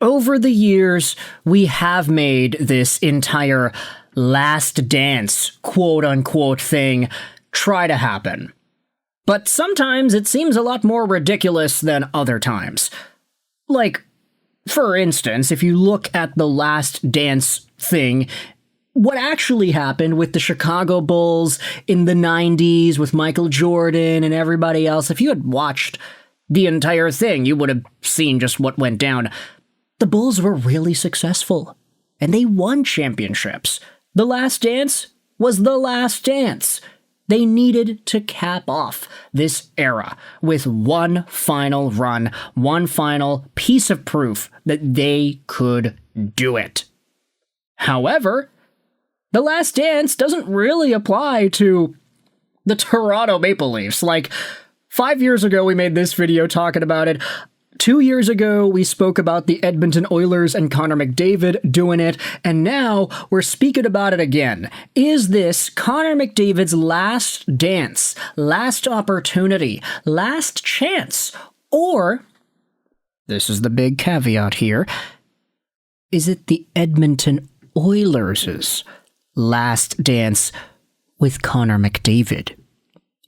Over the years, we have made this entire last dance, quote-unquote thing, try to happen. But sometimes it seems a lot more ridiculous than other times. Like, for instance, if you look at the last dance thing, what actually happened with the Chicago Bulls in the 90s with Michael Jordan and everybody else, if you had watched the entire thing, you would have seen just what went down. The Bulls were really successful, and they won championships. The last dance was the last dance. They needed to cap off this era with one final run, one final piece of proof that they could do it. However, the last dance doesn't really apply to the Toronto Maple Leafs. Like, 5 years ago, we made this video talking about it. 2 years ago, we spoke about the Edmonton Oilers and Connor McDavid doing it, and now we're speaking about it again. Is this Connor McDavid's last dance, last opportunity, last chance? Or, this is the big caveat here, is it the Edmonton Oilers' last dance with Connor McDavid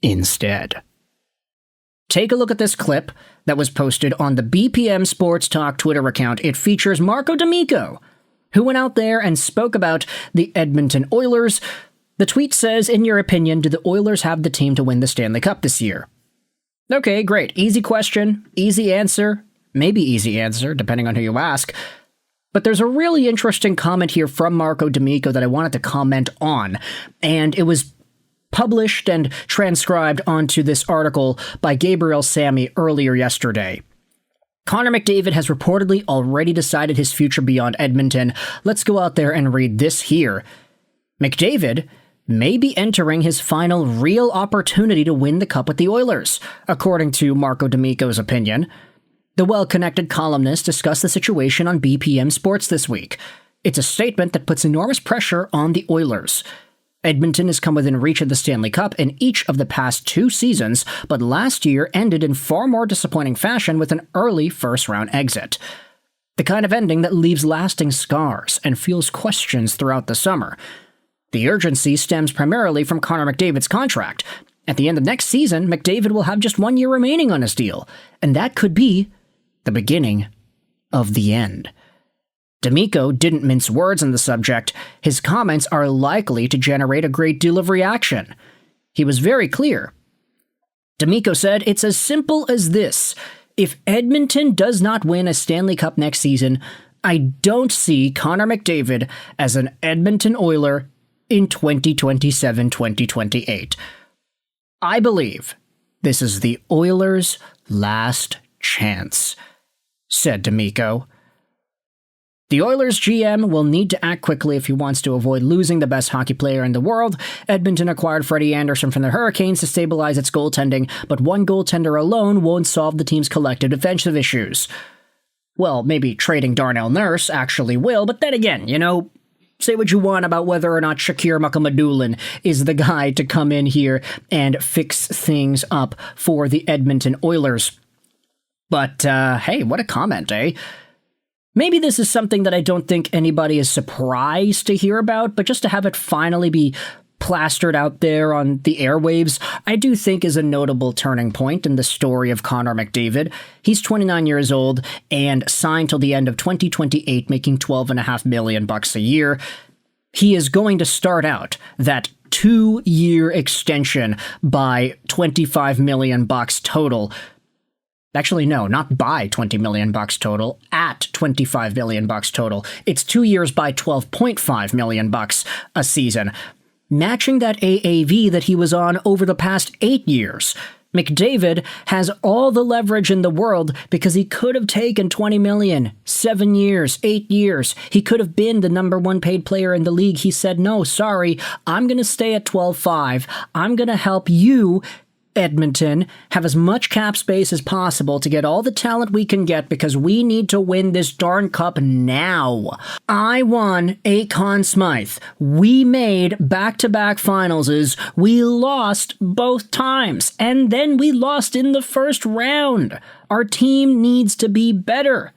instead? Take a look at this clip that was posted on the BPM Sports Talk Twitter account. It features Marco D'Amico, who went out there and spoke about the Edmonton Oilers. The tweet says, "In your opinion, do the Oilers have the team to win the Stanley Cup this year?" Okay, great. Easy question, easy answer, maybe easy answer, depending on who you ask. But there's a really interesting comment here from Marco D'Amico that I wanted to comment on, and it was published and transcribed onto this article by Gabriel Sammy earlier yesterday. Connor McDavid has reportedly already decided his future beyond Edmonton. Let's go out there and read this here. McDavid may be entering his final real opportunity to win the cup with the Oilers, according to Marco D'Amico's opinion. The well-connected columnist discussed the situation on BPM Sports this week. It's a statement that puts enormous pressure on the Oilers. Edmonton has come within reach of the Stanley Cup in each of the past 2 seasons, but last year ended in far more disappointing fashion with an early first-round exit. The kind of ending that leaves lasting scars and fuels questions throughout the summer. The urgency stems primarily from Connor McDavid's contract. At the end of next season, McDavid will have just 1 year remaining on his deal, and that could be the beginning of the end. D'Amico didn't mince words on the subject. His comments are likely to generate a great deal of reaction. He was very clear. D'Amico said, "It's as simple as this. If Edmonton does not win a Stanley Cup next season, I don't see Connor McDavid as an Edmonton Oiler in 2027-2028. I believe this is the Oilers' last chance," said D'Amico. The Oilers GM will need to act quickly if he wants to avoid losing the best hockey player in the world. Edmonton acquired Freddie Anderson from the Hurricanes to stabilize its goaltending, but one goaltender alone won't solve the team's collective defensive issues. Well, maybe trading Darnell Nurse actually will, but then again, say what you want about whether or not Shakir Mukhamadullin is the guy to come in here and fix things up for the Edmonton Oilers. But, hey, what a comment, eh? Maybe this is something that I don't think anybody is surprised to hear about, but just to have it finally be plastered out there on the airwaves, I do think is a notable turning point in the story of Connor McDavid. He's 29 years old and signed till the end of 2028, making $12.5 million a year. He is going to start out that 2-year extension by $25 million total. Actually, no, not by $20 million total, at $25 million total. It's 2 years by $12.5 million a season, matching that AAV that he was on over the past 8 years. McDavid has all the leverage in the world because he could have taken $20 million, 7 years, 8 years. He could have been the number 1 paid player in the league. He said, "No, sorry, I'm going to stay at 12.5. I'm going to help you, Edmonton, have as much cap space as possible to get all the talent we can get because we need to win this darn cup now. I won a Conn Smythe. We made back-to-back finals. We lost both times, and then we lost in the first round. Our team needs to be better."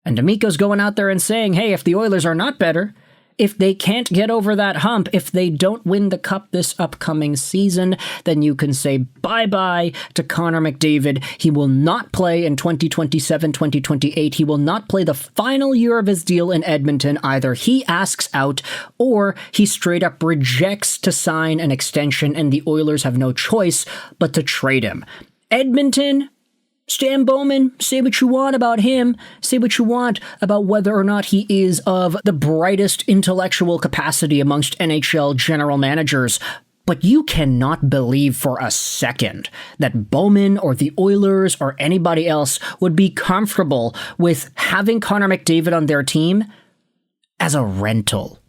And D'Amico's going out there and saying, hey, if the Oilers are not better, if they can't get over that hump, if they don't win the cup this upcoming season, then you can say bye-bye to Connor McDavid. He will not play in 2027, 2028. He will not play the final year of his deal in Edmonton. Either he asks out or he straight up rejects to sign an extension, and the Oilers have no choice but to trade him. Edmonton, Stan Bowman, say what you want about him. Say what you want about whether or not he is of the brightest intellectual capacity amongst NHL general managers. But you cannot believe for a second that Bowman or the Oilers or anybody else would be comfortable with having Connor McDavid on their team as a rental.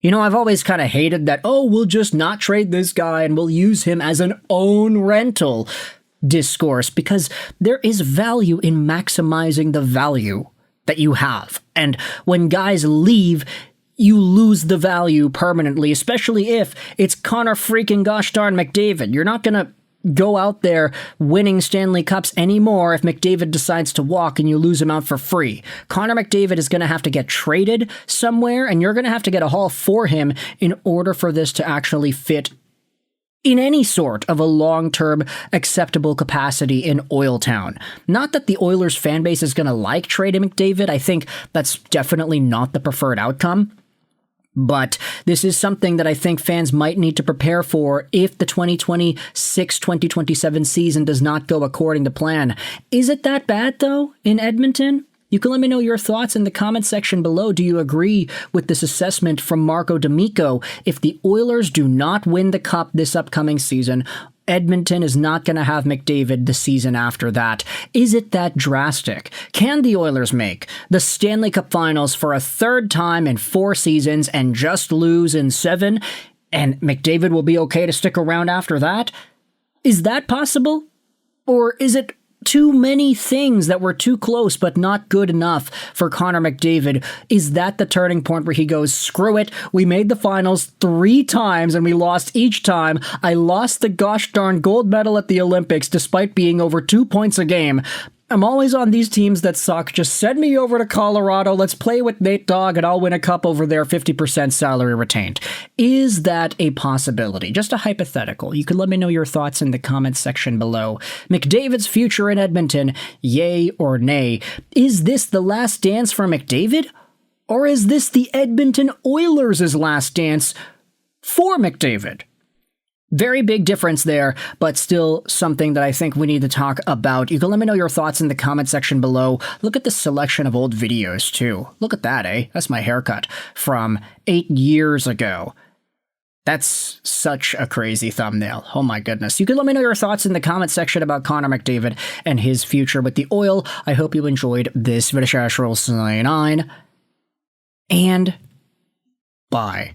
You know, I've always kind of hated that, oh, we'll just not trade this guy and we'll use him as an own rental discourse, because there is value in maximizing the value that you have. And when guys leave, you lose the value permanently, especially if it's Connor freaking gosh darn McDavid. You're not going to go out there winning Stanley Cups anymore if McDavid decides to walk and you lose him out for free. Connor McDavid is going to have to get traded somewhere, and you're going to have to get a haul for him in order for this to actually fit in any sort of a long-term acceptable capacity in Oiltown. Not that the Oilers fan base is going to like trading McDavid. I think that's definitely not the preferred outcome. But this is something that I think fans might need to prepare for if the 2026-2027 season does not go according to plan. Is it that bad, though, in Edmonton? You can let me know your thoughts in the comment section below. Do you agree with this assessment from Marco D'Amico? If the Oilers do not win the cup this upcoming season, Edmonton is not going to have McDavid the season after that. Is it that drastic? Can the Oilers make the Stanley Cup Finals for a third time in 4 seasons and just lose in 7? And McDavid will be okay to stick around after that? Is that possible? Or is it too many things that were too close but not good enough for Connor McDavid? Is that the turning point where he goes, screw it, we made the finals 3 times and we lost each time. I lost the gosh darn gold medal at the Olympics despite being over 2 points a game. I'm always on these teams that suck. Just send me over to Colorado. Let's play with Nate Dogg and I'll win a cup over there, 50% salary retained. Is that a possibility? Just a hypothetical. You can let me know your thoughts in the comments section below. McDavid's future in Edmonton, yay or nay? Is this the last dance for McDavid? Or is this the Edmonton Oilers' last dance for McDavid? Very big difference there, but still something that I think we need to talk about. You can let me know your thoughts in the comment section below. Look at the selection of old videos, too. Look at that, eh? That's my haircut from 8 years ago. That's such a crazy thumbnail. Oh my goodness. You can let me know your thoughts in the comment section about Connor McDavid and his future with the Oil. I hope you enjoyed this video. And bye.